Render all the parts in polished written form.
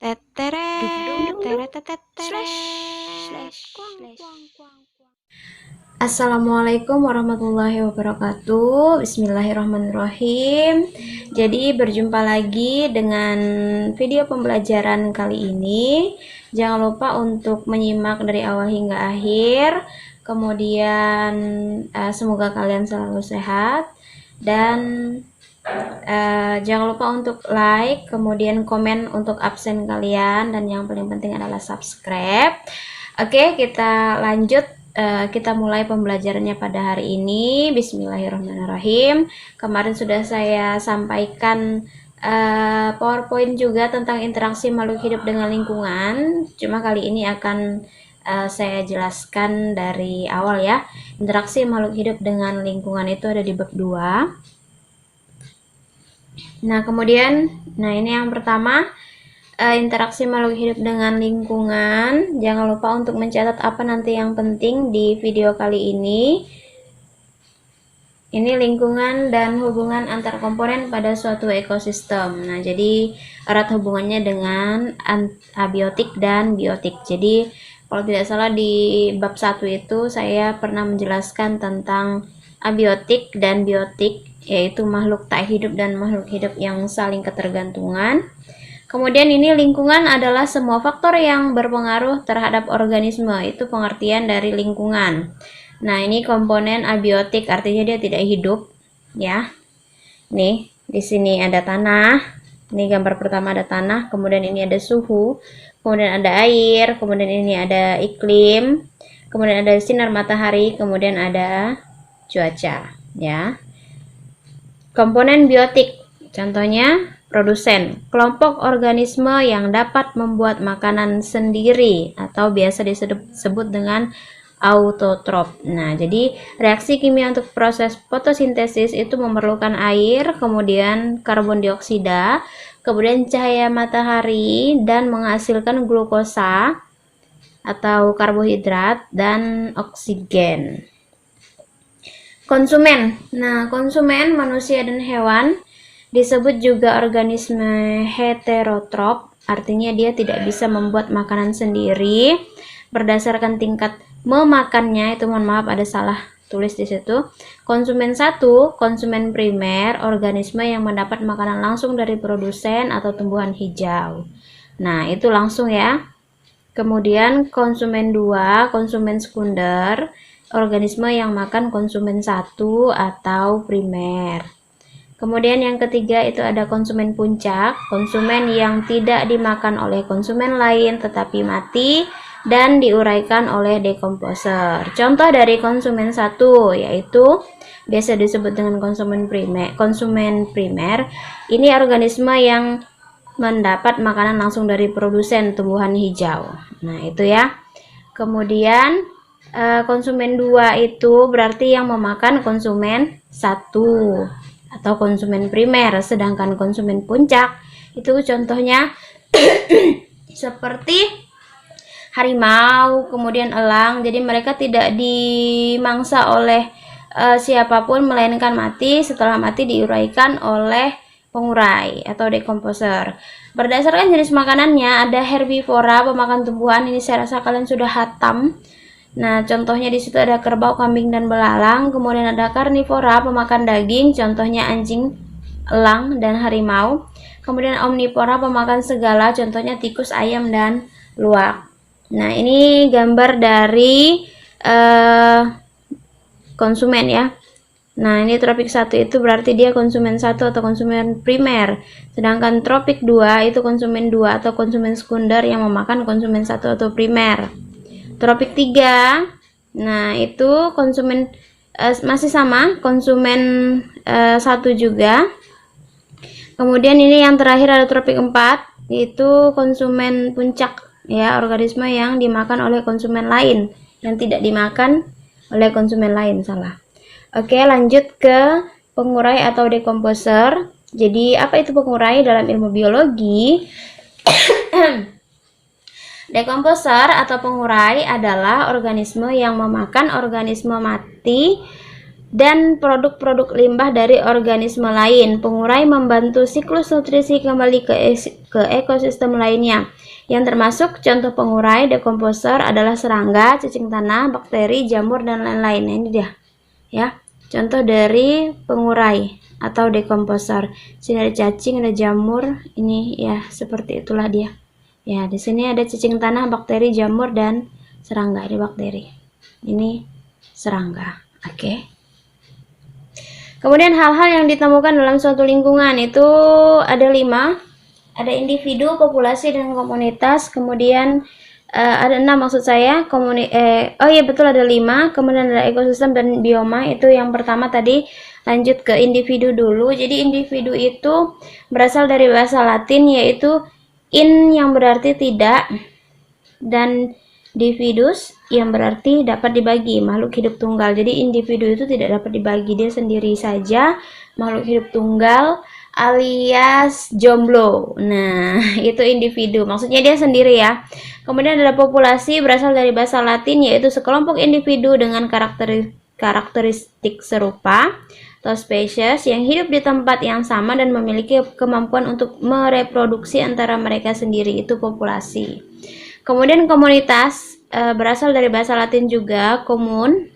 Teteret, Assalamualaikum warahmatullahi wabarakatuh. Bismillahirrahmanirrahim. Jadi berjumpa lagi dengan video pembelajaran kali ini. Jangan lupa untuk menyimak dari awal hingga akhir. Kemudian semoga kalian selalu sehat dan jangan lupa untuk like, kemudian komen untuk absen kalian, dan yang paling penting adalah subscribe. Oke, kita lanjut. Kita mulai pembelajarannya pada hari ini. Bismillahirrahmanirrahim. Kemarin sudah saya sampaikan PowerPoint juga tentang interaksi makhluk hidup dengan lingkungan. Cuma kali ini akan saya jelaskan dari awal ya. Interaksi makhluk hidup dengan lingkungan itu ada di bab 2. Nah, kemudian, ini yang pertama, interaksi makhluk hidup dengan lingkungan. Jangan lupa untuk mencatat apa nanti yang penting di video kali ini. Ini lingkungan dan hubungan antar komponen pada suatu ekosistem. Nah, jadi erat hubungannya dengan abiotik dan biotik. Jadi, kalau tidak salah di bab 1 itu saya pernah menjelaskan tentang abiotik dan biotik, yaitu makhluk tak hidup dan makhluk hidup yang saling ketergantungan. Kemudian ini lingkungan adalah semua faktor yang berpengaruh terhadap organisme. Itu pengertian dari lingkungan. Nah, ini komponen abiotik, artinya dia tidak hidup, ya. Nih, di sini ada tanah. Ini gambar pertama ada tanah, kemudian ini ada suhu, kemudian ada air, kemudian ini ada iklim, kemudian ada sinar matahari, kemudian ada cuaca, ya. Komponen biotik, contohnya produsen, kelompok organisme yang dapat membuat makanan sendiri atau biasa disebut dengan autotrof. Nah, jadi reaksi kimia untuk proses fotosintesis itu memerlukan air, kemudian karbon dioksida, kemudian cahaya matahari, dan menghasilkan glukosa atau karbohidrat dan oksigen. Konsumen. Nah, konsumen manusia dan hewan disebut juga organisme heterotrof, artinya dia tidak bisa membuat makanan sendiri berdasarkan tingkat memakannya. Itu mohon maaf ada salah tulis di situ. Konsumen 1, konsumen primer, organisme yang mendapat makanan langsung dari produsen atau tumbuhan hijau. Nah, itu langsung ya. Kemudian konsumen 2, konsumen sekunder, organisme yang makan konsumen 1 atau primer. Kemudian yang ketiga itu ada konsumen puncak, konsumen yang tidak dimakan oleh konsumen lain tetapi mati dan diuraikan oleh dekomposer. Contoh dari konsumen 1 yaitu biasa disebut dengan konsumen primer. Ini organisme yang mendapat makanan langsung dari produsen tumbuhan hijau. Nah, itu ya. Kemudian konsumen 2 itu berarti yang memakan konsumen 1 atau konsumen primer, sedangkan konsumen puncak itu contohnya seperti harimau, kemudian elang. Jadi mereka tidak dimangsa oleh siapapun, melainkan mati. Setelah mati diuraikan oleh pengurai atau dekomposer. Berdasarkan jenis makanannya, ada herbivora, pemakan tumbuhan. Ini saya rasa kalian sudah hatam. Nah, contohnya di situ ada kerbau, kambing, dan belalang. Kemudian ada karnivora, pemakan daging, contohnya anjing, elang, dan harimau. Kemudian omnivora, pemakan segala, contohnya tikus, ayam, dan luwak. Nah, ini gambar dari konsumen ya. Nah, ini tropik 1 itu berarti dia konsumen 1 atau konsumen primer. Sedangkan tropik 2 itu konsumen 2 atau konsumen sekunder yang memakan konsumen 1 atau primer. Tropik 3, nah itu konsumen masih sama, konsumen 1 juga. Kemudian ini yang terakhir ada tropik 4, yaitu konsumen puncak ya, organisme yang dimakan oleh konsumen lain, yang tidak dimakan oleh konsumen lain, salah. Oke, lanjut ke pengurai atau dekomposer. Jadi apa itu pengurai dalam ilmu biologi? Dekomposer atau pengurai adalah organisme yang memakan organisme mati dan produk-produk limbah dari organisme lain. Pengurai membantu siklus nutrisi kembali ke ekosistem lainnya. Yang termasuk contoh pengurai dekomposer adalah serangga, cacing tanah, bakteri, jamur, dan lain-lain. Nah, ini dia ya, contoh dari pengurai atau dekomposer. Sini ada cacing, ada jamur, ini ya seperti itulah dia. Ya, di sini ada cacing tanah, bakteri, jamur, dan serangga. Ini bakteri. Ini serangga. Oke. Kemudian hal-hal yang ditemukan dalam suatu lingkungan itu ada 5. Ada individu, populasi, dan komunitas. Kemudian ada 6 maksud saya. Oh iya betul, ada 5. Kemudian ada ekosistem dan bioma. Itu yang pertama tadi. Lanjut ke individu dulu. Jadi individu itu berasal dari bahasa Latin yaitu in yang berarti tidak, dan dividus yang berarti dapat dibagi, makhluk hidup tunggal. Jadi individu itu tidak dapat dibagi, dia sendiri saja, makhluk hidup tunggal alias jomblo. Nah, itu individu, maksudnya dia sendiri ya. Kemudian ada populasi, berasal dari bahasa Latin yaitu sekelompok individu dengan karakteristik serupa atau spesies yang hidup di tempat yang sama dan memiliki kemampuan untuk mereproduksi antara mereka sendiri, itu populasi. Kemudian komunitas, berasal dari bahasa Latin juga, komun,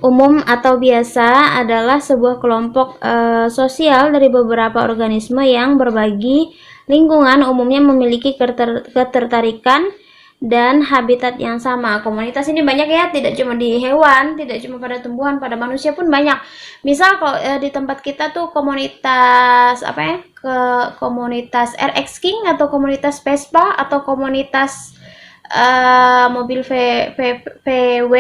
umum atau biasa, adalah sebuah kelompok sosial dari beberapa organisme yang berbagi lingkungan, umumnya memiliki ketertarikan dan habitat yang sama. Komunitas ini banyak ya, tidak cuma di hewan, tidak cuma pada tumbuhan, pada manusia pun banyak. Misal kalau di tempat kita tuh komunitas apa ya? Komunitas RX King atau komunitas Vespa atau komunitas mobil VW,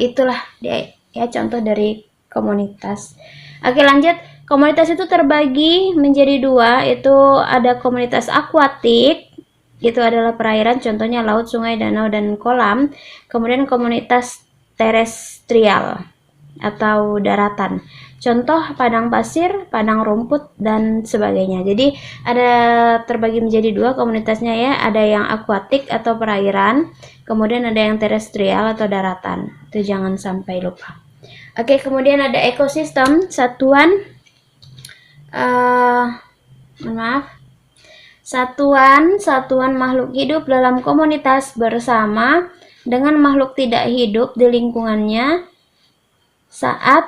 itulah dia ya contoh dari komunitas. Oke, lanjut. Komunitas itu terbagi menjadi 2, itu ada komunitas akuatik, itu adalah perairan, contohnya laut, sungai, danau, dan kolam. Kemudian komunitas terestrial atau daratan, contoh padang pasir, padang rumput, dan sebagainya. Jadi ada terbagi menjadi 2 komunitasnya ya, ada yang akuatik atau perairan, kemudian ada yang terestrial atau daratan. Itu jangan sampai lupa. Oke, kemudian ada ekosistem, satuan makhluk hidup dalam komunitas bersama dengan makhluk tidak hidup di lingkungannya saat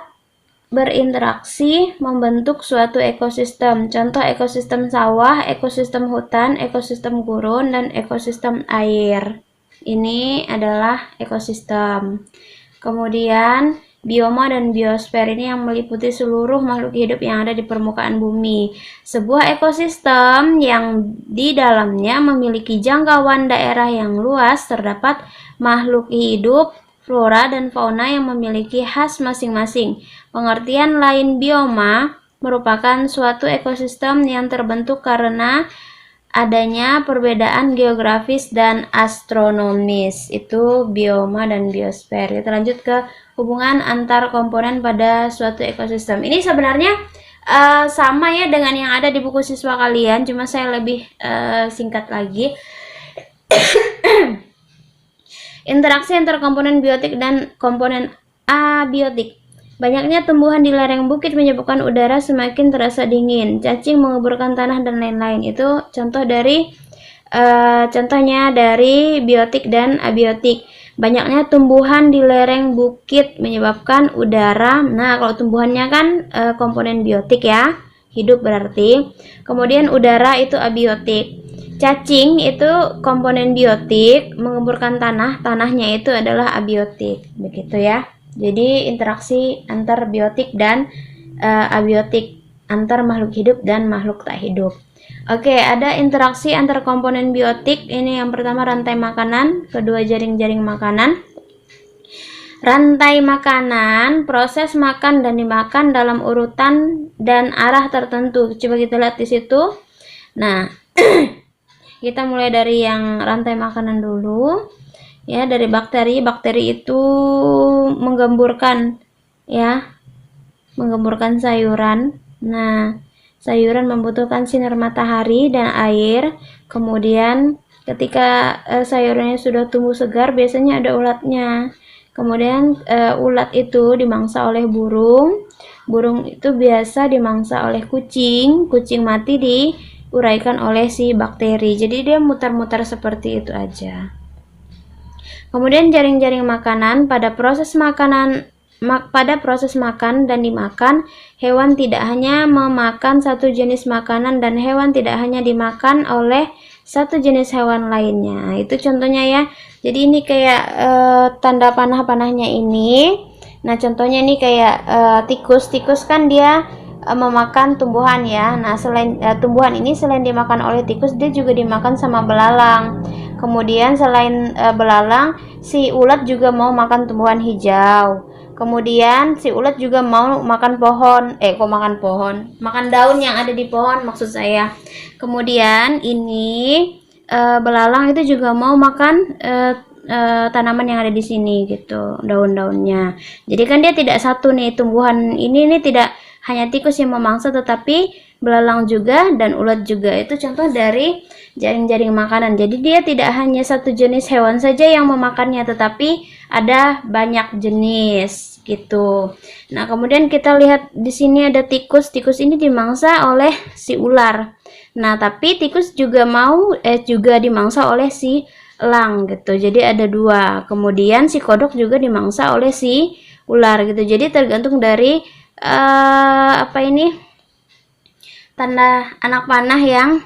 berinteraksi membentuk suatu ekosistem. Contoh ekosistem sawah, ekosistem hutan, ekosistem gurun, dan ekosistem air. Ini adalah ekosistem. Kemudian bioma dan biosfer ini yang meliputi seluruh makhluk hidup yang ada di permukaan bumi. Sebuah ekosistem yang di dalamnya memiliki jangkauan daerah yang luas, terdapat makhluk hidup, flora dan fauna yang memiliki khas masing-masing. Pengertian lain bioma merupakan suatu ekosistem yang terbentuk karena adanya perbedaan geografis dan astronomis. Itu bioma dan biosfer. Kita lanjut ke hubungan antar komponen pada suatu ekosistem. Ini sebenarnya sama ya dengan yang ada di buku siswa kalian, cuma saya lebih singkat lagi. Interaksi antar komponen biotik dan komponen abiotik. Banyaknya tumbuhan di lereng bukit menyebabkan udara semakin terasa dingin. Cacing menguburkan tanah dan lain-lain. Itu contohnya dari biotik dan abiotik. Banyaknya tumbuhan di lereng bukit menyebabkan udara. Nah, kalau tumbuhannya kan komponen biotik ya, hidup berarti. Kemudian udara itu abiotik. Cacing itu komponen biotik, mengemburkan tanah, tanahnya itu adalah abiotik, begitu ya. Jadi interaksi antar biotik dan abiotik, antar makhluk hidup dan makhluk tak hidup. Oke, ada interaksi antar komponen biotik. Ini yang pertama rantai makanan, kedua jaring-jaring makanan. Rantai makanan, proses makan dan dimakan dalam urutan dan arah tertentu. Coba kita lihat di situ. Nah, kita mulai dari yang rantai makanan dulu. Ya, dari bakteri. Bakteri itu menggemburkan sayuran. Nah, sayuran membutuhkan sinar matahari dan air. Kemudian ketika sayurannya sudah tumbuh segar, biasanya ada ulatnya. Kemudian ulat itu dimangsa oleh burung. Burung itu biasa dimangsa oleh kucing. Kucing mati diuraikan oleh si bakteri. Jadi dia mutar-mutar seperti itu aja. Kemudian jaring-jaring makanan pada proses makan dan dimakan, hewan tidak hanya memakan satu jenis makanan dan hewan tidak hanya dimakan oleh satu jenis hewan lainnya. Itu contohnya ya. Jadi ini kayak tanda panah-panahnya ini. Nah, contohnya ini kayak tikus. Tikus kan dia memakan tumbuhan ya. Nah, selain tumbuhan ini selain dimakan oleh tikus, dia juga dimakan sama belalang. Kemudian selain belalang, si ulat juga mau makan tumbuhan hijau. Kemudian si ulat juga mau makan makan daun yang ada di pohon maksud saya. Kemudian ini belalang itu juga mau makan tanaman yang ada di sini gitu, daun-daunnya. Jadi kan dia tidak satu nih tumbuhan ini tidak hanya tikus yang memangsa, tetapi belalang juga dan ulat juga. Itu contoh dari jaring-jaring makanan. Jadi dia tidak hanya satu jenis hewan saja yang memakannya, tetapi ada banyak jenis gitu. Nah, kemudian kita lihat di sini ada tikus. Tikus ini dimangsa oleh si ular. Nah, tapi tikus juga juga dimangsa oleh si elang gitu. Jadi ada dua. Kemudian si kodok juga dimangsa oleh si ular gitu. Jadi tergantung dari tanda anak panah yang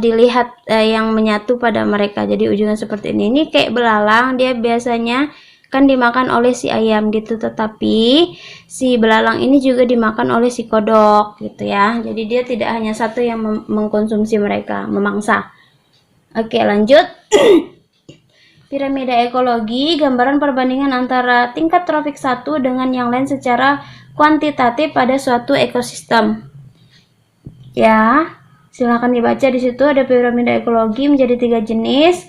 dilihat yang menyatu pada mereka. Jadi ujungnya seperti ini. Ini kayak belalang, dia biasanya kan dimakan oleh si ayam gitu, tetapi si belalang ini juga dimakan oleh si kodok gitu ya. Jadi dia tidak hanya satu yang mengkonsumsi mereka, memangsa. Oke, lanjut. Piramida ekologi, gambaran perbandingan antara tingkat tropik satu dengan yang lain secara kuantitatif pada suatu ekosistem. Ya, silakan dibaca di situ. Ada piramida ekologi menjadi 3 jenis.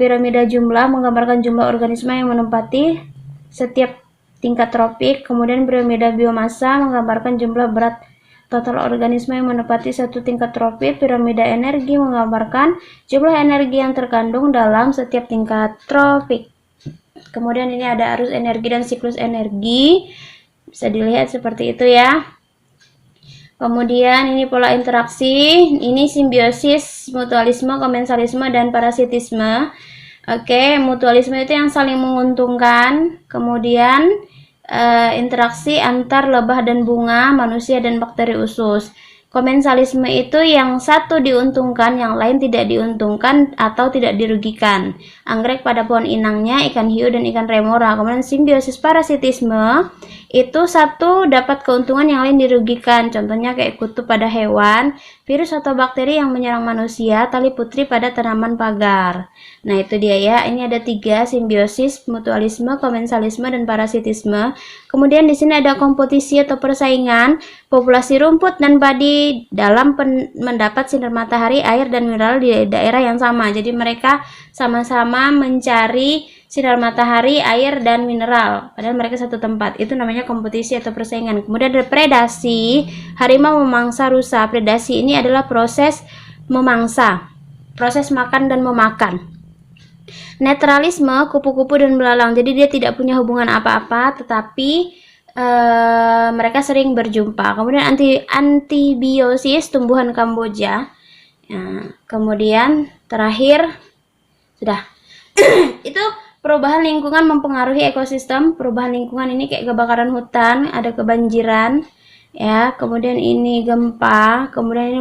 Piramida jumlah menggambarkan jumlah organisme yang menempati setiap tingkat tropik. Kemudian piramida biomasa menggambarkan jumlah berat total organisme yang menempati satu tingkat tropik. Piramida energi menggambarkan jumlah energi yang terkandung dalam setiap tingkat tropik. Kemudian ini ada arus energi dan siklus energi. Bisa dilihat seperti itu ya. Kemudian ini pola interaksi, ini simbiosis, mutualisme, komensalisme, dan parasitisme. Oke, mutualisme itu yang saling menguntungkan. Kemudian interaksi antar lebah dan bunga, manusia dan bakteri usus. Komensalisme itu yang satu diuntungkan, yang lain tidak diuntungkan atau tidak dirugikan. Anggrek pada pohon inangnya, ikan hiu dan ikan remora. Kemudian simbiosis parasitisme itu satu dapat keuntungan, yang lain dirugikan. Contohnya kayak kutu pada hewan, virus atau bakteri yang menyerang manusia, tali putri pada tanaman pagar. Nah, itu dia ya. Ini ada 3, simbiosis, mutualisme, komensalisme, dan parasitisme. Kemudian di sini ada kompetisi atau persaingan populasi rumput dan padi dalam mendapat sinar matahari, air, dan mineral di daerah yang sama. Jadi mereka sama-sama mencari sinar matahari, air, dan mineral, padahal mereka satu tempat. Itu namanya kompetisi atau persaingan. Kemudian ada predasi, harimau memangsa rusa. Predasi ini adalah proses memangsa, proses makan dan memakan. Netralisme, kupu-kupu dan belalang. Jadi dia tidak punya hubungan apa-apa, tetapi mereka sering berjumpa. Kemudian antibiosis, tumbuhan Kamboja. Nah, kemudian terakhir sudah itu perubahan lingkungan mempengaruhi ekosistem. Perubahan lingkungan ini kayak kebakaran hutan, ada kebanjiran ya, kemudian ini gempa, kemudian ini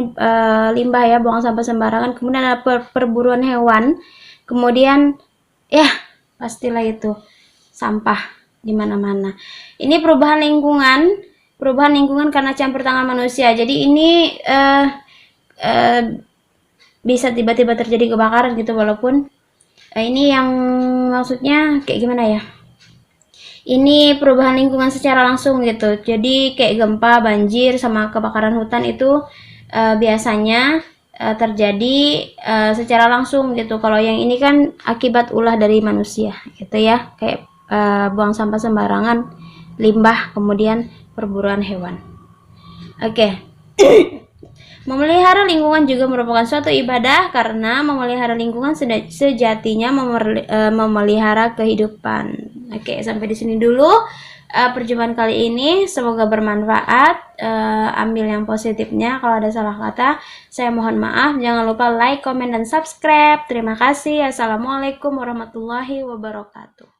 limbah ya, buang sampah sembarangan, kemudian ada perburuan hewan, kemudian ya pastilah itu sampah di mana-mana. Ini perubahan lingkungan karena campur tangan manusia. Jadi ini bisa tiba-tiba terjadi kebakaran gitu, walaupun ini yang maksudnya kayak gimana ya, ini perubahan lingkungan secara langsung gitu. Jadi kayak gempa, banjir, sama kebakaran hutan itu biasanya terjadi secara langsung gitu. Kalau yang ini kan akibat ulah dari manusia gitu ya, kayak buang sampah sembarangan, limbah, kemudian perburuan hewan. Oke. Memelihara lingkungan juga merupakan suatu ibadah karena memelihara lingkungan sejatinya memelihara kehidupan. Oke, sampai di sini dulu perjumpaan kali ini. Semoga bermanfaat. Ambil yang positifnya. Kalau ada salah kata, saya mohon maaf. Jangan lupa like, comment, dan subscribe. Terima kasih. Assalamualaikum warahmatullahi wabarakatuh.